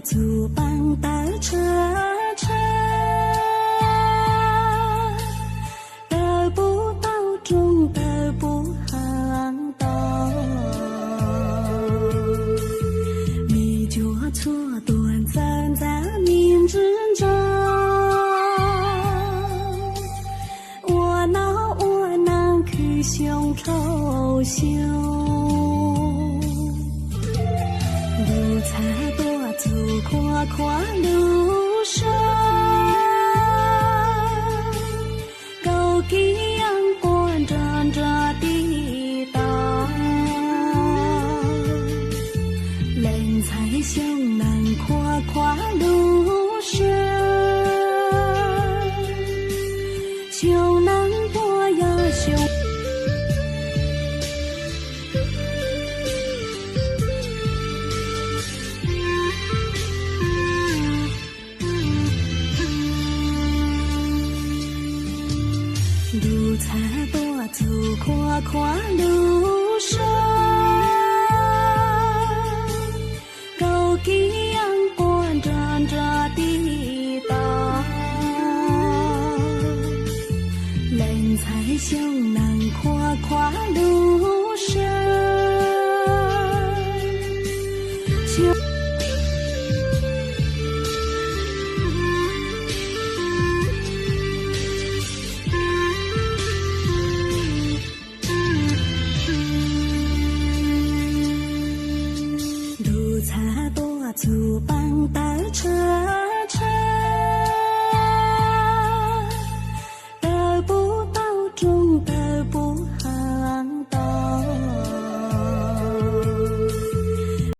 竹棒的车车，得不到中得不行道，你就错断站在明之中，我能去胸抽胸。路才多走跨跨路上，高给阳光照着地道，人才向南跨跨路上，向南多呀向。路才多走跨跨路上，高给阳光照着地道，人才向南跨跨路上，路才多竹棒的车。